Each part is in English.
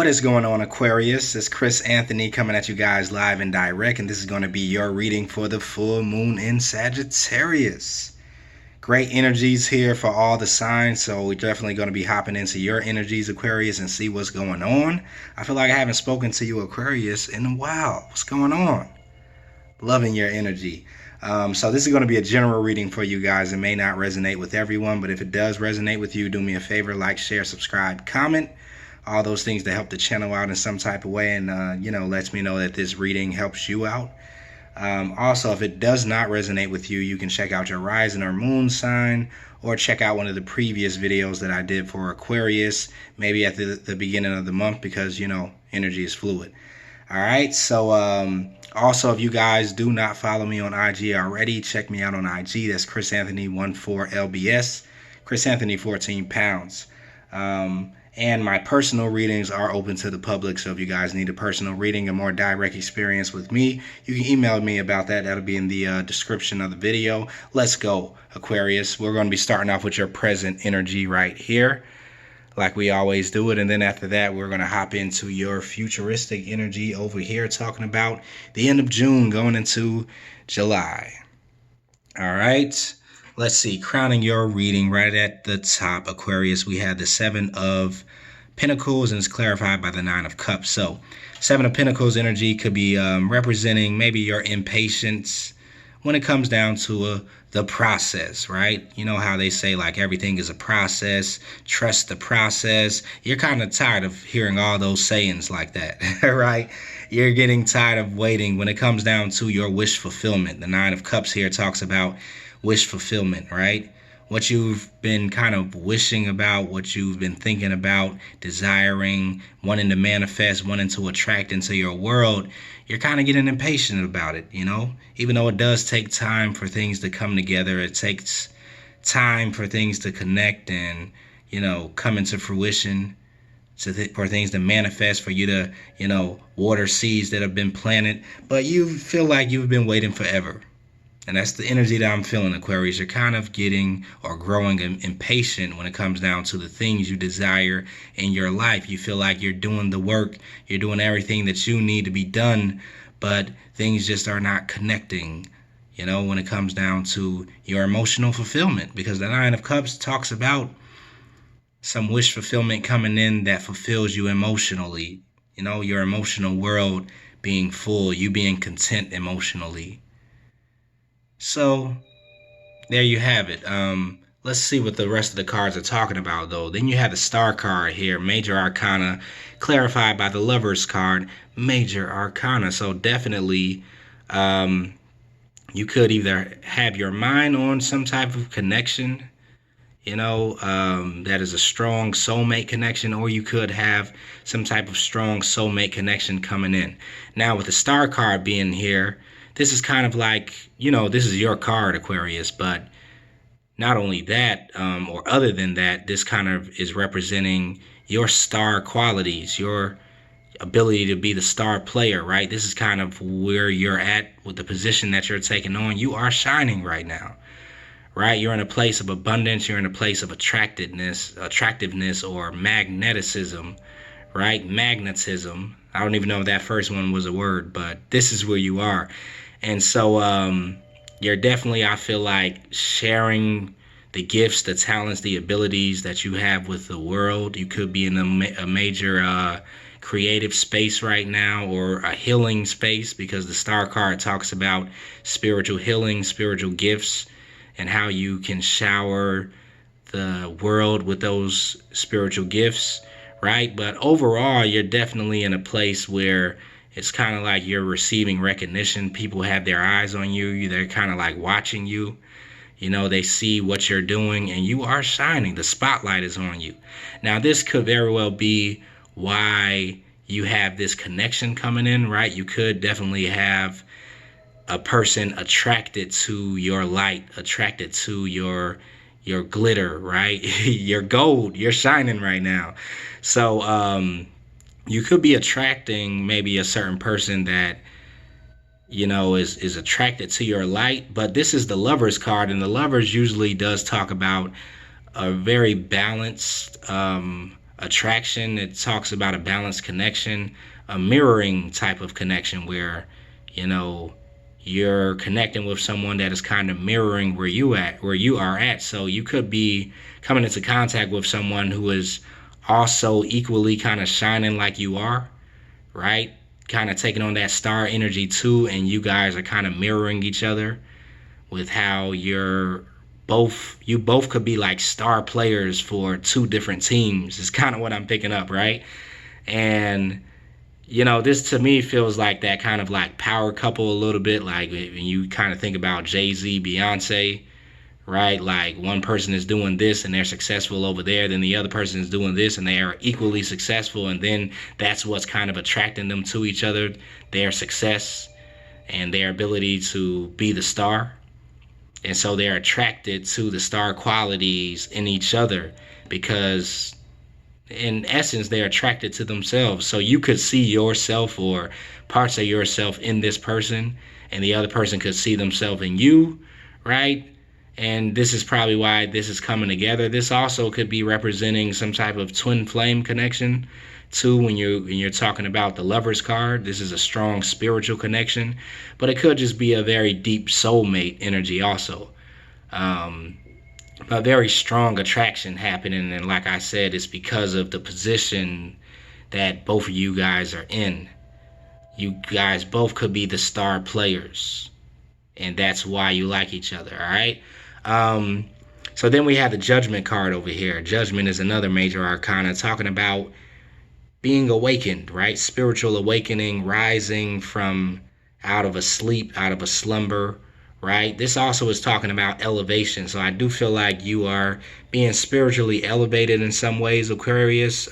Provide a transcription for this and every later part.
What is going on, Aquarius? It's Chris Anthony coming at you guys live and direct, and this is going to be your reading for the full moon in Sagittarius. Great energies here for all the signs, so we're definitely going to be hopping into your energies, Aquarius, and see what's going on. I feel like I haven't spoken to you, Aquarius, in a while. What's going on? Loving your energy. So this is going to be a general reading for you guys. It may not resonate with everyone, but if it does resonate with you, do me a favor, like, share, subscribe, comment. All those things that help the channel out in some type of way, and lets me know that this reading helps you out. Also, if it does not resonate with you, you can check out your rising or moon sign, or check out one of the previous videos that I did for Aquarius, maybe at the beginning of the month, because energy is fluid. All right, so also, if you guys do not follow me on IG already, check me out on IG. That's Chris Anthony 14LBS, Chris Anthony 14 pounds. And my personal readings are open to the public, so if you guys need a personal reading, a more direct experience with me, you can email me about that. That'll be in the description of the video. Let's go, Aquarius. We're going to be starting off with your present energy right here, like we always do it. And then after that, we're going to hop into your futuristic energy over here, talking about the end of June going into July. All right. Let's see, crowning your reading right at the top, Aquarius, we had the Seven of Pentacles, and it's clarified by the Nine of Cups. So Seven of Pentacles energy could be representing maybe your impatience when it comes down to the process, right? You know how they say, like, everything is a process, trust the process. You're kind of tired of hearing all those sayings like that, right? You're getting tired of waiting when it comes down to your wish fulfillment. The Nine of Cups here talks about wish fulfillment, right? What you've been kind of wishing about, what you've been thinking about, desiring, wanting to manifest, wanting to attract into your world, you're kind of getting impatient about it, even though it does take time for things to come together. It takes time for things to connect and, come into fruition, for things to manifest, for you to, water seeds that have been planted, but you feel like you've been waiting forever. And that's the energy that I'm feeling, Aquarius. You're kind of getting or growing impatient when it comes down to the things you desire in your life. You feel like you're doing the work, you're doing everything that you need to be done, but things just are not connecting, when it comes down to your emotional fulfillment. Because the Nine of Cups talks about some wish fulfillment coming in that fulfills you emotionally, your emotional world being full, you being content emotionally. So there you have it. Let's see what the rest of the cards are talking about, though. Then you have the Star card here, Major Arcana, clarified by the Lovers card, Major Arcana. So definitely you could either have your mind on some type of connection, that is a strong soulmate connection, or you could have some type of strong soulmate connection coming in. Now, with the Star card being here, this is kind of like, this is your card, Aquarius, but not only that, or other than that, this kind of is representing your star qualities, your ability to be the star player, right? This is kind of where you're at with the position that you're taking on. You are shining right now, right? You're in a place of abundance. You're in a place of attractiveness or magneticism, right? Magnetism. I don't even know if that first one was a word, but this is where you are. And so you're definitely, I feel like, sharing the gifts, the talents, the abilities that you have with the world. You could be in a major creative space right now, or a healing space, because the Star card talks about spiritual healing, spiritual gifts, and how you can shower the world with those spiritual gifts, right? But overall, you're definitely in a place where it's kind of like you're receiving recognition. People have their eyes on you. They're kind of like watching you. They see what you're doing, and you are shining. The spotlight is on you. Now, this could very well be why you have this connection coming in, right? You could definitely have a person attracted to your light, attracted to your glitter, right? Your gold. You're shining right now. So, you could be attracting maybe a certain person that, is attracted to your light. But this is the Lovers card, and the Lovers usually does talk about a very balanced attraction. It talks about a balanced connection, a mirroring type of connection where, you know, you're connecting with someone that is kind of mirroring where you are at. So you could be coming into contact with someone who is also equally kind of shining like you are, right? Kind of taking on that star energy too, and you guys are kind of mirroring each other with how you both could be like star players for two different teams. Is kind of what I'm picking up, right? And you know, this to me feels like that kind of like power couple a little bit. Like when you kind of think about Jay-Z, Beyonce, right? Like one person is doing this and they're successful over there, then the other person is doing this and they are equally successful, and then that's what's kind of attracting them to each other, their success and their ability to be the star. And so they're attracted to the star qualities in each other because in essence they're attracted to themselves. So you could see yourself or parts of yourself in this person, and the other person could see themselves in you, right? And this is probably why this is coming together. This also could be representing some type of twin flame connection too. When you're talking about the Lover's card, this is a strong spiritual connection, but it could just be a very deep soulmate energy also. A very strong attraction happening, and like I said, it's because of the position that both of you guys are in. You guys both could be the star players, and that's why you like each other, all right? So then we have the Judgment card over here. Judgment is another major arcana talking about being awakened, right? Spiritual awakening, rising from out of a sleep, out of a slumber, right? This also is talking about elevation. So I do feel like you are being spiritually elevated in some ways, Aquarius.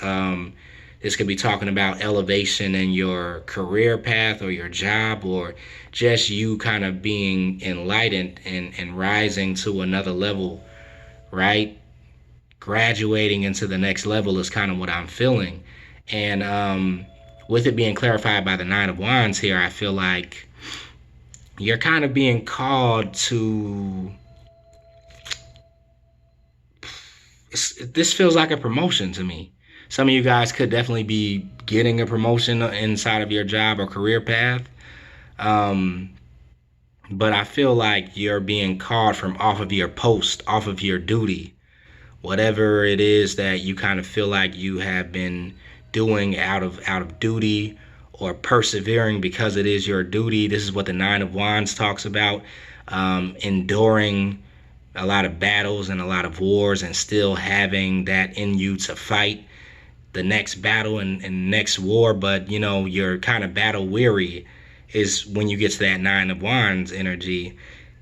This could be talking about elevation in your career path or your job, or just you kind of being enlightened and rising to another level, right? Graduating into the next level is kind of what I'm feeling. And with it being clarified by the Nine of Wands here, I feel like you're kind of being called to... This feels like a promotion to me. Some of you guys could definitely be getting a promotion inside of your job or career path. But I feel like you're being called from off of your post, off of your duty. Whatever it is that you kind of feel like you have been doing out of duty or persevering because it is your duty. This is what the Nine of Wands talks about. Enduring a lot of battles and a lot of wars and still having that in you to fight the next battle and next war. But, you know, you're kind of battle weary is when you get to that Nine of Wands energy.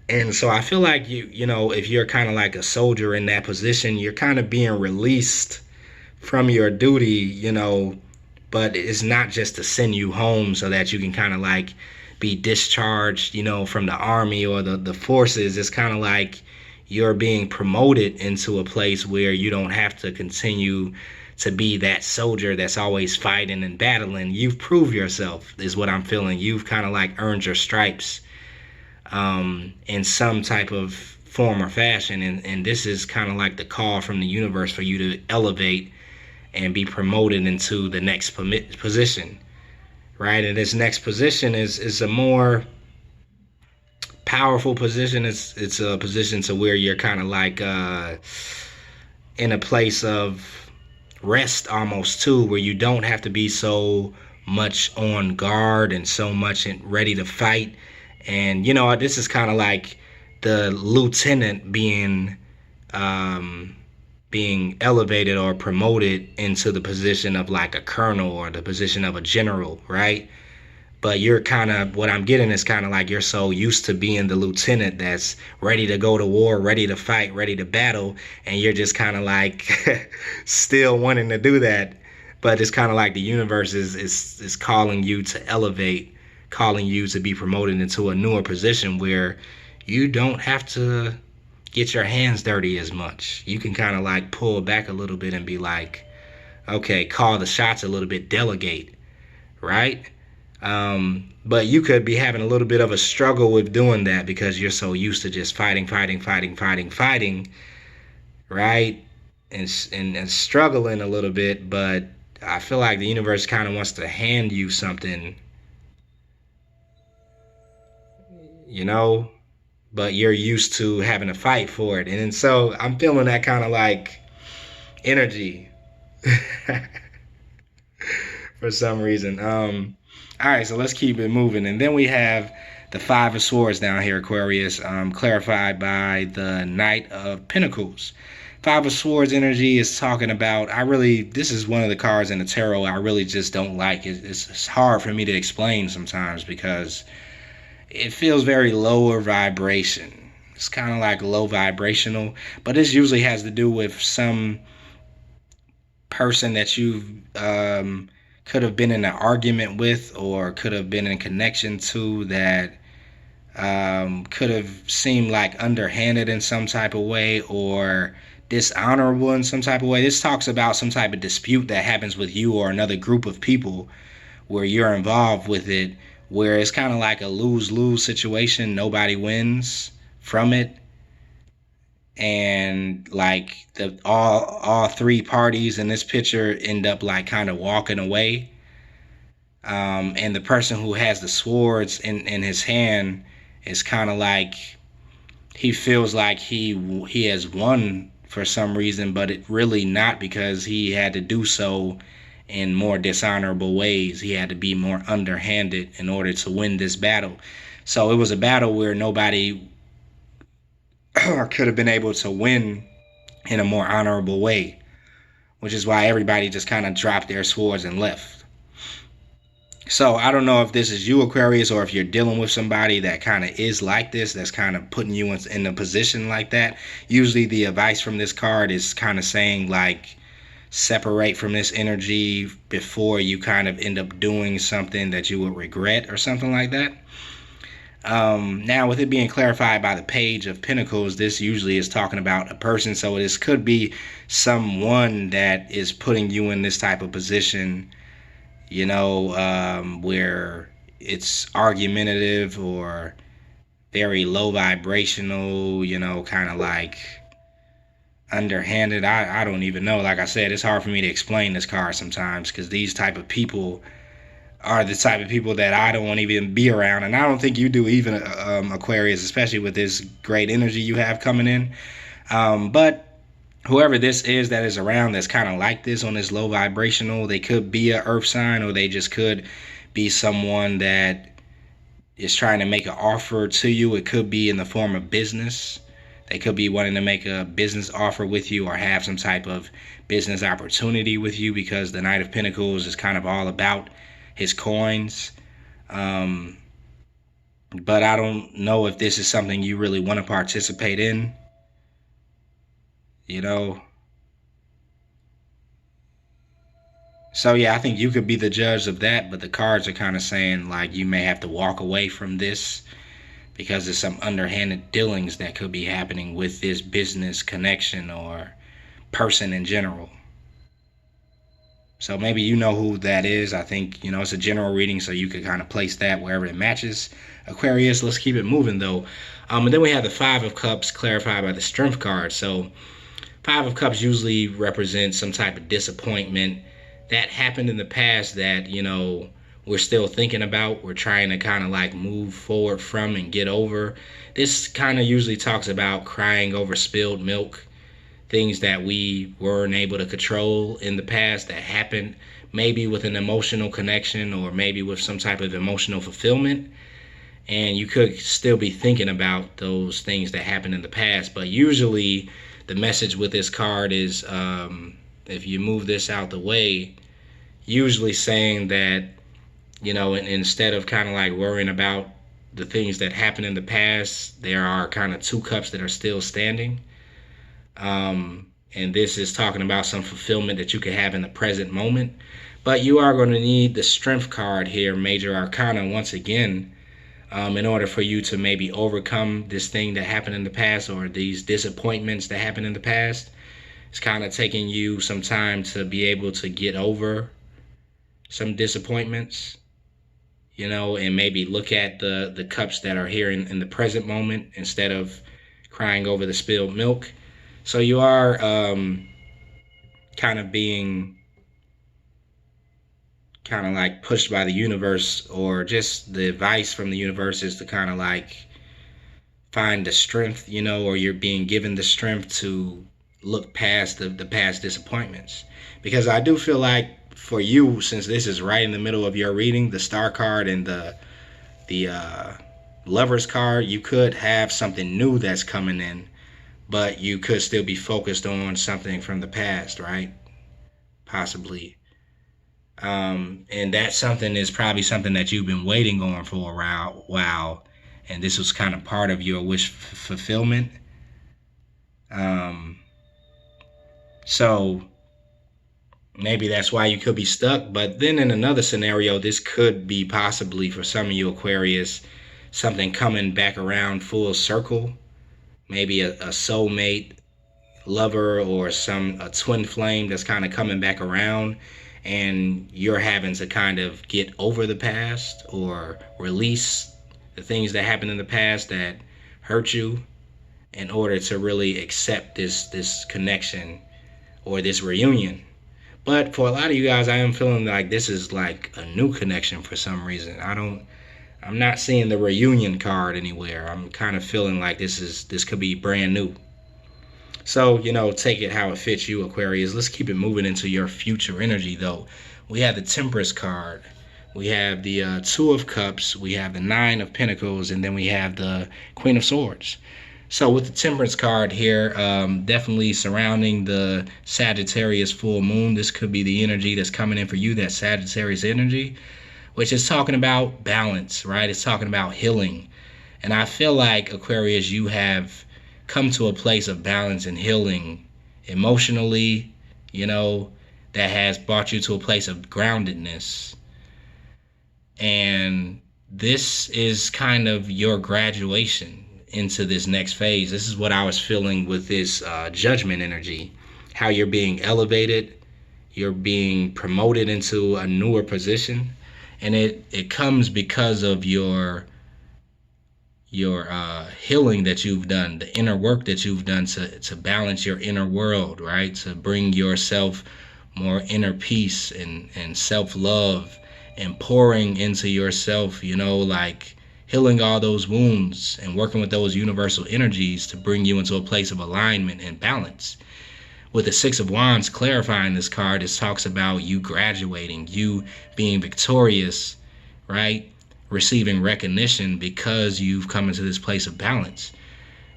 And so I feel like you know, if you're kind of like a soldier in that position, you're kind of being released from your duty, you know, but it's not just to send you home so that you can kind of like be discharged, you know, from the army or the forces. It's kind of like you're being promoted into a place where you don't have to continue to be that soldier that's always fighting and battling. You've proved yourself is what I'm feeling. You've kind of like earned your stripes in some type of form or fashion. And this is kind of like the call from the universe for you to elevate and be promoted into the next position, right? And this next position is a more powerful position. It's a position to where you're kind of like in a place of rest almost too, where you don't have to be so much on guard and so much ready to fight. And you know, this is kind of like the lieutenant being elevated or promoted into the position of like a colonel or the position of a general, right? But you're kind of, what I'm getting is kind of like you're so used to being the lieutenant that's ready to go to war, ready to fight, ready to battle, and you're just kind of like still wanting to do that. But it's kind of like the universe is calling you to elevate, calling you to be promoted into a newer position where you don't have to get your hands dirty as much. You can kind of like pull back a little bit and be like, okay, call the shots a little bit, delegate, right? But you could be having a little bit of a struggle with doing that because you're so used to just fighting, right? and struggling a little bit, but I feel like the universe kind of wants to hand you something, you know, but you're used to having to fight for it. And so I'm feeling that kind of like energy for some reason. All right, so let's keep it moving. And then we have the Five of Swords down here, Aquarius, clarified by the Knight of Pentacles. Five of Swords energy is talking about, this is one of the cards in the tarot I really just don't like. It's hard for me to explain sometimes because it feels very lower vibration. It's kind of like low vibrational, but this usually has to do with some person that you could have been in an argument with or could have been in connection to that could have seemed like underhanded in some type of way or dishonorable in some type of way. This talks about some type of dispute that happens with you or another group of people where you're involved with it, where it's kind of like a lose-lose situation. Nobody wins from it. And like the all three parties in this picture end up like kind of walking away. And the person who has the swords in his hand is kind of like he feels like he has won for some reason, but it really not, because he had to do so in more dishonorable ways. He had to be more underhanded in order to win this battle. So it was a battle where nobody could have been able to win in a more honorable way, which is why everybody just kind of dropped their swords and left. So I don't know if this is you, Aquarius, or if you're dealing with somebody that kind of is like this, that's kind of putting you in a position like that. Usually the advice from this card is kind of saying like, separate from this energy before you kind of end up doing something that you would regret or something like that. Now, with it being clarified by the Page of Pentacles, this usually is talking about a person. So this could be someone that is putting you in this type of position, where it's argumentative or very low vibrational, kind of like underhanded. I don't even know. Like I said, it's hard for me to explain this card sometimes because these type of people are the type of people that I don't want to even be around, and I don't think you do even, Aquarius, especially with this great energy you have coming in. But whoever this is that is around that's kind of like this on this low vibrational, they could be an earth sign, or they just could be someone that is trying to make an offer to you. It could be in the form of business. They could be wanting to make a business offer with you or have some type of business opportunity with you, because the Knight of Pentacles is kind of all about his coins. But I don't know if this is something you really want to participate in, So yeah, I think you could be the judge of that, but the cards are kind of saying like you may have to walk away from this because there's some underhanded dealings that could be happening with this business connection or person in general. So maybe you know who that is. I think, it's a general reading, so you could kind of place that wherever it matches. Aquarius, let's keep it moving though. And then we have the Five of Cups clarified by the Strength card. So Five of Cups usually represents some type of disappointment that happened in the past that, we're still thinking about. We're trying to kind of like move forward from and get over. This kind of usually talks about crying over spilled milk, things that we weren't able to control in the past that happened, maybe with an emotional connection or maybe with some type of emotional fulfillment. And you could still be thinking about those things that happened in the past. But usually the message with this card is, if you move this out the way, usually saying that, instead of kind of like worrying about the things that happened in the past, there are kind of two cups that are still standing. And this is talking about some fulfillment that you can have in the present moment. But you are going to need the Strength card here, Major Arcana, once again, in order for you to maybe overcome this thing that happened in the past or these disappointments that happened in the past. It's kind of taking you some time to be able to get over some disappointments, and maybe look at the cups that are here in the present moment instead of crying over the spilled milk. So you are kind of being kind of like pushed by the universe, or just the advice from the universe is to kind of like find the strength, or you're being given the strength to look past the past disappointments. Because I do feel like for you, since this is right in the middle of your reading, the star card and the lover's card, you could have something new that's coming in, but you could still be focused on something from the past, right? Possibly. And that something is probably something that you've been waiting on for a while, and this was kind of part of your wish fulfillment. Um, so maybe that's why you could be stuck. But then in another scenario, this could be possibly for some of you Aquarius, something coming back around full circle. Maybe a soulmate lover, or a twin flame that's kind of coming back around, and you're having to kind of get over the past or release the things that happened in the past that hurt you in order to really accept this connection or this reunion. But for a lot of you guys, I am feeling like this is like a new connection for some reason. I'm not seeing the reunion card anywhere. I'm kind of feeling like this could be brand new. So, take it how it fits you, Aquarius. Let's keep it moving into your future energy, though. We have the Temperance card. We have the Two of Cups. We have the Nine of Pentacles. And then we have the Queen of Swords. So with the Temperance card here, definitely surrounding the Sagittarius full moon, this could be the energy that's coming in for you, that Sagittarius energy, which is talking about balance, right? It's talking about healing. And I feel like, Aquarius, you have come to a place of balance and healing emotionally, that has brought you to a place of groundedness. And this is kind of your graduation into this next phase. This is what I was feeling with this Judgment energy, how you're being elevated, you're being promoted into a newer position, and it comes because of your healing that you've done, the inner work that you've done to balance your inner world, right? To bring yourself more inner peace and self-love, and pouring into yourself, like healing all those wounds and working with those universal energies to bring you into a place of alignment and balance. With the Six of Wands clarifying this card, it talks about you graduating, you being victorious, right? Receiving recognition because you've come into this place of balance.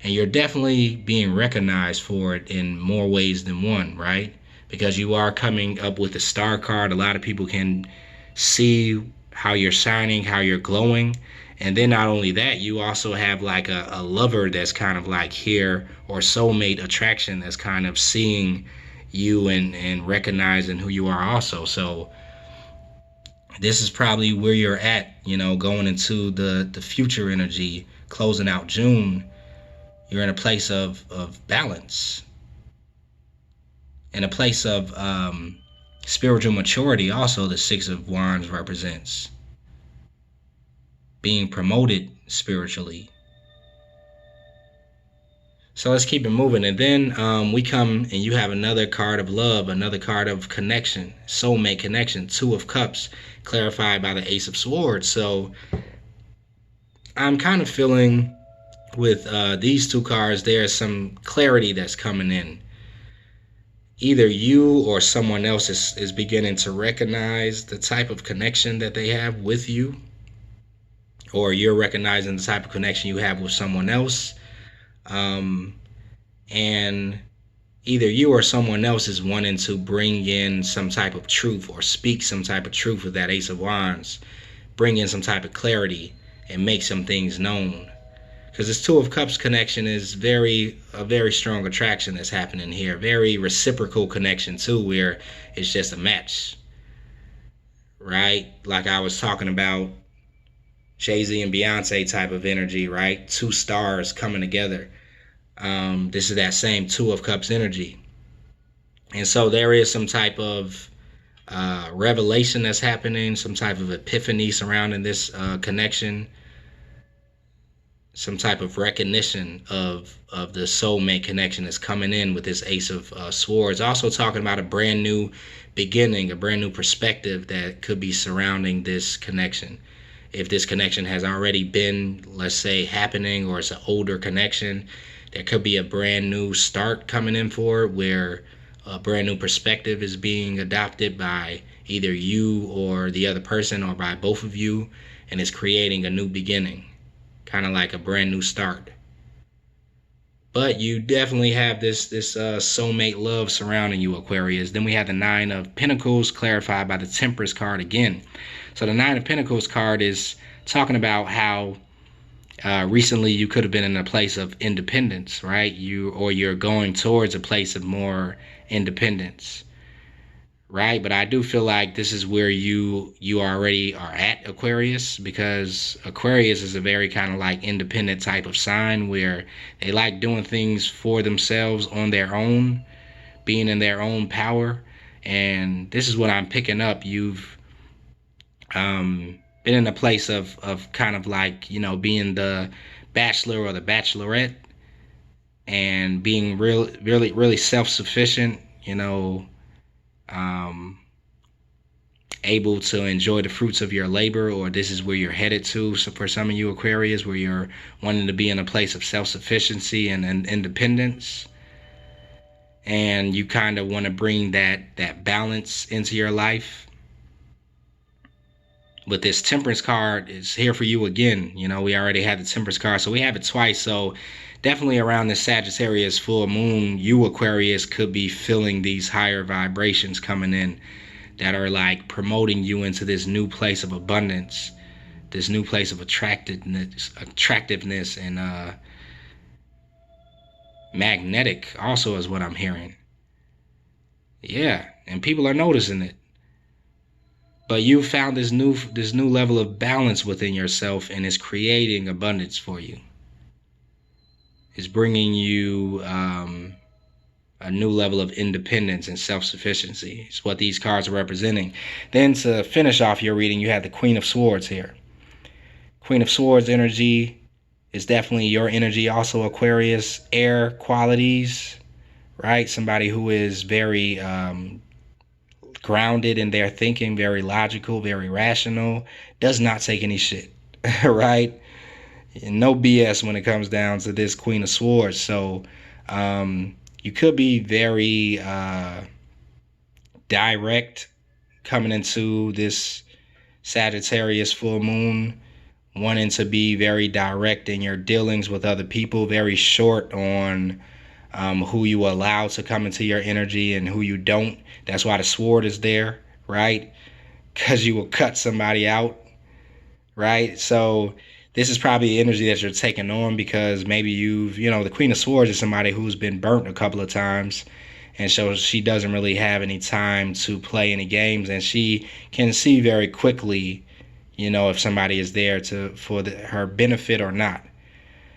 And you're definitely being recognized for it in more ways than one, right? Because you are coming up with the Star card. A lot of people can see how you're shining, how you're glowing. And then not only that, you also have like a lover that's kind of like here, or soulmate attraction that's kind of seeing you and recognizing who you are also. So this is probably where you're at, going into the future energy, closing out June. You're in a place of balance, in a place of spiritual maturity. Also, the Six of Wands represents being promoted spiritually. So let's keep it moving. And then we come and you have another card of love, another card of connection, soulmate connection, Two of Cups, clarified by the Ace of Swords. So I'm kind of feeling with these two cards, there's some clarity that's coming in. Either you or someone else is beginning to recognize the type of connection that they have with you, or you're recognizing the type of connection you have with someone else. And either you or someone else is wanting to bring in some type of truth, or speak some type of truth with that Ace of Wands, bring in some type of clarity and make some things known. Because this Two of Cups connection is a very strong attraction that's happening here. Very reciprocal connection too, where it's just a match, right? Like I was talking about Jay-Z and Beyonce type of energy, right? Two stars coming together. This is that same Two of Cups energy. And so there is some type of revelation that's happening, some type of epiphany surrounding this connection. some type of recognition of the soulmate connection that's coming in with this Ace of Swords. Also talking about a brand new beginning, a brand new perspective that could be surrounding this connection. If this connection has already been, let's say, happening, or it's an older connection, there could be a brand new start coming in for it, where a brand new perspective is being adopted by either you or the other person, or by both of you, and it's creating a new beginning, kind of like a brand new start. But you definitely have this soulmate love surrounding you, Aquarius. Then we have the Nine of Pentacles, clarified by the Temperance card again. So the Nine of Pentacles card is talking about how recently you could have been in a place of independence, right? You're going towards a place of more independence, right? But I do feel like this is where you already are at, Aquarius, because Aquarius is a very kind of like independent type of sign, where they like doing things for themselves on their own, being in their own power. And this is what I'm picking up. You've been in a place of kind of like, being the bachelor or the bachelorette, and being really self-sufficient, able to enjoy the fruits of your labor, or this is where you're headed to. So for some of you Aquarius, where you're wanting to be in a place of self-sufficiency and independence, and you kind of want to bring that balance into your life. But this Temperance card is here for you again. We already had the Temperance card, so we have it twice. So definitely around the Sagittarius full moon, you Aquarius could be feeling these higher vibrations coming in that are like promoting you into this new place of abundance, this new place of attractiveness and magnetic also is what I'm hearing. Yeah, and people are noticing it. But you found this new level of balance within yourself, and it's creating abundance for you. It's bringing you a new level of independence and self-sufficiency. It's what these cards are representing. Then to finish off your reading, you have the Queen of Swords here. Queen of Swords energy is definitely your energy also, Aquarius. Air qualities, right? Somebody who is very grounded in their thinking, very logical, very rational, does not take any shit, right? And no BS when it comes down to this Queen of Swords. So you could be very direct coming into this Sagittarius full moon, wanting to be very direct in your dealings with other people, very short on who you allow to come into your energy and who you don't. That's why the sword is there, right? Because you will cut somebody out, right? So this is probably the energy that you're taking on, because maybe the Queen of Swords is somebody who's been burnt a couple of times, and so she doesn't really have any time to play any games, and she can see very quickly, if somebody is there for her benefit or not.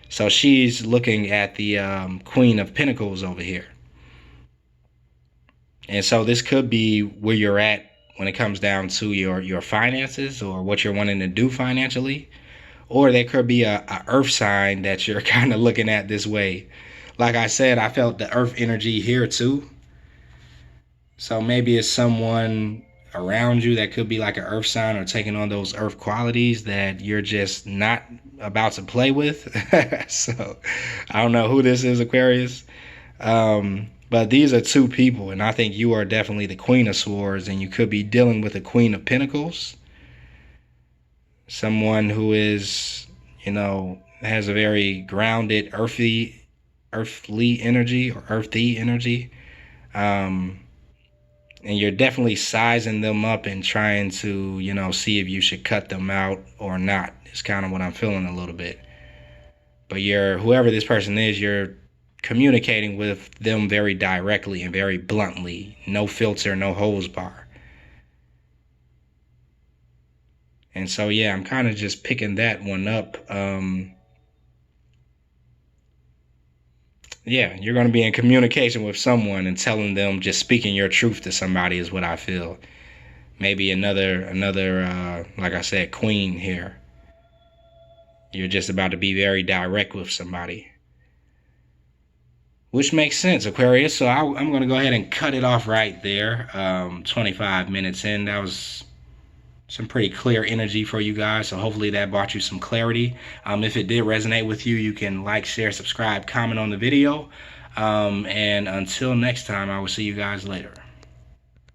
So she's looking at the Queen of Pentacles over here. And so this could be where you're at when it comes down to your finances, or what you're wanting to do financially. Or there could be a earth sign that you're kind of looking at this way. Like I said, I felt the earth energy here too. So maybe it's someone around you that could be like an earth sign, or taking on those earth qualities that you're just not about to play with. So I don't know who this is, Aquarius. But these are two people, and I think you are definitely the Queen of Swords, and you could be dealing with the Queen of Pentacles. Someone who is, has a very grounded, earthly energy, or earthy energy. And you're definitely sizing them up and trying to, see if you should cut them out or not. It's kind of what I'm feeling a little bit. But whoever this person is, you're communicating with them very directly and very bluntly. No filter, no hose bar. And so, yeah, I'm kind of just picking that one up. Yeah, you're going to be in communication with someone and telling them, just speaking your truth to somebody is what I feel. Maybe another like I said, queen here. You're just about to be very direct with somebody, which makes sense, Aquarius. So I'm going to go ahead and cut it off right there. 25 minutes in, that was some pretty clear energy for you guys. So hopefully that brought you some clarity. If it did resonate with you, you can like, share, subscribe, comment on the video. And until next time, I will see you guys later.